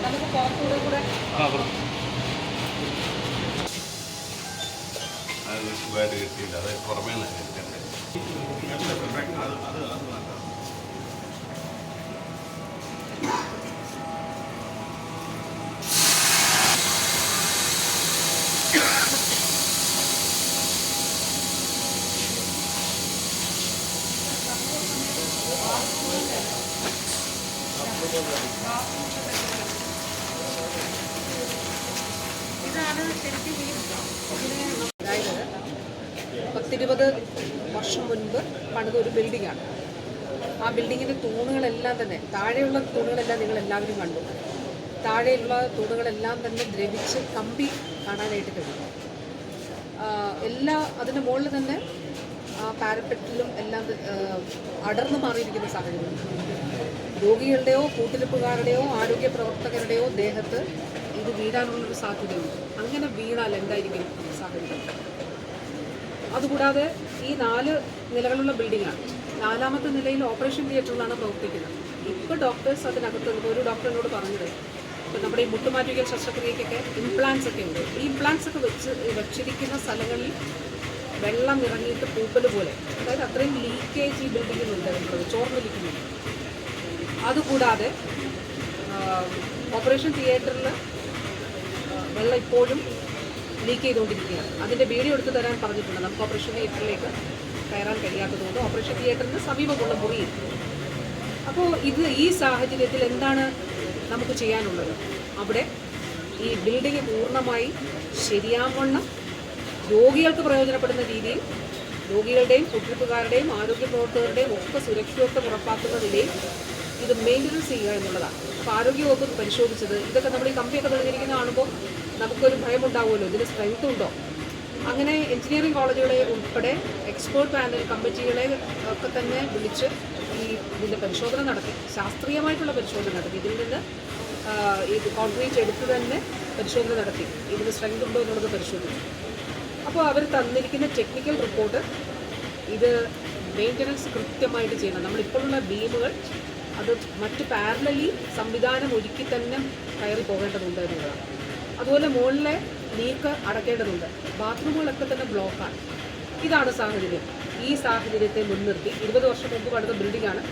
നമുക്ക് പുറത്തൂടെ കൂടെ സുഖമായിട്ട് കിട്ടിയില്ല. അത് പുറമേ ഇതാണ് ശരിക്കും അതായത് 10-20 വർഷം മുൻപ് പണിത ഒരു ബിൽഡിങ്ങാണ്. ആ ബിൽഡിങ്ങിൻ്റെ തൂണുകളെല്ലാം തന്നെ, താഴെയുള്ള തൂണുകളെല്ലാം നിങ്ങൾ എല്ലാവരും കണ്ടു. താഴെയുള്ള തൂണുകളെല്ലാം തന്നെ ദ്രവിച്ച് കമ്പി കാണാനായിട്ട് കഴിയും. അതിൻ്റെ മുകളിൽ തന്നെ പാരപ്പെറ്റിലും എല്ലാം അടർന്നു മാറിയിരിക്കുന്ന സാഹചര്യം. രോഗികളുടെയോ കൂട്ടിരിപ്പുകാരുടെയോ ആരോഗ്യ പ്രവർത്തകരുടെയോ ദേഹത്ത് ഇത് വീഴാനുള്ളൊരു സാധ്യതയുണ്ട്. അങ്ങനെ വീണാൽ എന്തായിരിക്കും സാഹചര്യം? അതുകൂടാതെ ഈ 4 നിലകളുള്ള ബിൽഡിങ്ങാണ്. 4ാമത്തെ നിലയിൽ ഓപ്പറേഷൻ തിയേറ്ററിലാണ് പ്രവർത്തിക്കുന്നത്. ഇപ്പോൾ ഡോക്ടേഴ്സ് അതിനകത്ത് ഒരു ഡോക്ടറിനോട് പറഞ്ഞത്, ഇപ്പോൾ നമ്മുടെ ഈ മുട്ടുമാറ്റിക്കൽ ശസ്ത്രക്രിയക്കൊക്കെ ഇംപ്ലാന്റ്സ് ഒക്കെ ഉണ്ട്. ഈ ഇംപ്ലാന്റ്സ് ഒക്കെ വെച്ചിരിക്കുന്ന സ്ഥലങ്ങളിൽ വെള്ളം ഇറങ്ങിയിട്ട് പൂപ്പൽ പോലെ, അതായത് അത്രയും ലീക്കേജ് ഈ ബിൽഡിങ്ങിനുണ്ട്, ചോർന്നൊലിക്കുന്നുണ്ട്. അതുകൂടാതെ ഓപ്പറേഷൻ തിയേറ്ററിൽ വെള്ളം ഇപ്പോഴും ലീക്ക് ചെയ്തുകൊണ്ടിരിക്കുകയാണ്. അതിൻ്റെ വീഡിയോ എടുത്ത് തരാൻ പറഞ്ഞിട്ടുണ്ട്. നമുക്ക് ഓപ്പറേഷൻ തിയേറ്ററിലേക്ക് കയറാൻ കഴിയാത്തതുകൊണ്ട് ഓപ്പറേഷൻ തിയേറ്ററിന് സമീപമുള്ള മുറിയിൽ. അപ്പോൾ ഈ സാഹചര്യത്തിൽ എന്താണ് നമുക്ക് ചെയ്യാനുള്ളത്? അവിടെ ഈ ബിൽഡിംഗ് പൂർണ്ണമായി ശരിയാവണ്ണം രോഗികൾക്ക് പ്രയോജനപ്പെടുന്ന രീതിയിൽ രോഗികളുടെയും കുട്ടികൾക്കാരുടെയും ആരോഗ്യ പ്രവർത്തകരുടെയും ഒക്കെ സുരക്ഷിതത്വം ഉറപ്പാക്കുന്ന നിലയിൽ ഇത് മെയിൻ്റനൻസ് ചെയ്യുക എന്നുള്ളതാണ്. അപ്പോൾ ആരോഗ്യവകുപ്പ് പരിശോധിച്ചത് ഇതൊക്കെ നമ്മൾ ഈ കമ്പിയൊക്കെ തെളിഞ്ഞിരിക്കുന്ന കാണുമ്പോൾ നമുക്കൊരു ഭയമുണ്ടാവുമല്ലോ, ഇതിന് സ്ട്രെങ്ത് ഉണ്ടോ? അങ്ങനെ എഞ്ചിനീയറിംഗ് കോളേജുകളെ ഉൾപ്പെടെ എക്സ്പേർട്ട് പാനൽ കമ്മിറ്റികളെ ഒക്കെ തന്നെ വിളിച്ച് ഇതിൻ്റെ പരിശോധന നടത്തി, ശാസ്ത്രീയമായിട്ടുള്ള പരിശോധന നടത്തി. ഇതിൽ നിന്ന് ഇത് കോൺക്രീറ്റ് എടുത്ത് തന്നെ പരിശോധന നടത്തി, ഇതിന് സ്ട്രെങ്ത് ഉണ്ടോ എന്നുള്ളത് പരിശോധിച്ചു. അപ്പോൾ അവർ തന്നിരിക്കുന്ന ടെക്നിക്കൽ റിപ്പോർട്ട് ഇത് മെയിൻ്റനൻസ് കൃത്യമായിട്ട് ചെയ്യണം. നമ്മളിപ്പോഴുള്ള ബീമുകൾ അത് മറ്റ് പാരലലി സംവിധാനം ഒരുക്കി തന്നെ കയറി പോകേണ്ടതുണ്ട് എന്നുള്ളതാണ്. അതുപോലെ മുകളിലെ ലീക്ക് അടയ്ക്കേണ്ടതുണ്ട്. ബാത്റൂമുകളൊക്കെ തന്നെ ബ്ലോക്കാണ്. ഇതാണ് സാഹചര്യം. ഈ സാഹചര്യത്തെ മുൻനിർത്തി 20 വർഷം മുമ്പ് പണിത ബിൽഡിംഗാണ്.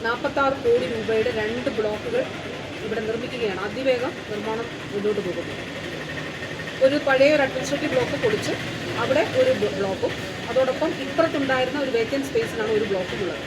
46 കോടി രൂപയുടെ 2 ബ്ലോക്കുകൾ ഇവിടെ നിർമ്മിക്കുകയാണ്. അതിവേഗം നിർമ്മാണം മുന്നോട്ട് പോകുന്നു. ഒരു പഴയ ഒരു അഡ്മിനിസ്ട്രേറ്റീവ് ബ്ലോക്ക് പൊളിച്ച് അവിടെ ഒരു ബ്ലോക്കും, അതോടൊപ്പം ഇപ്പുറത്തുണ്ടായിരുന്ന ഒരു വേക്കൻറ്റ് സ്പേസിലാണ് ഒരു ബ്ലോക്കും ഉള്ളത്.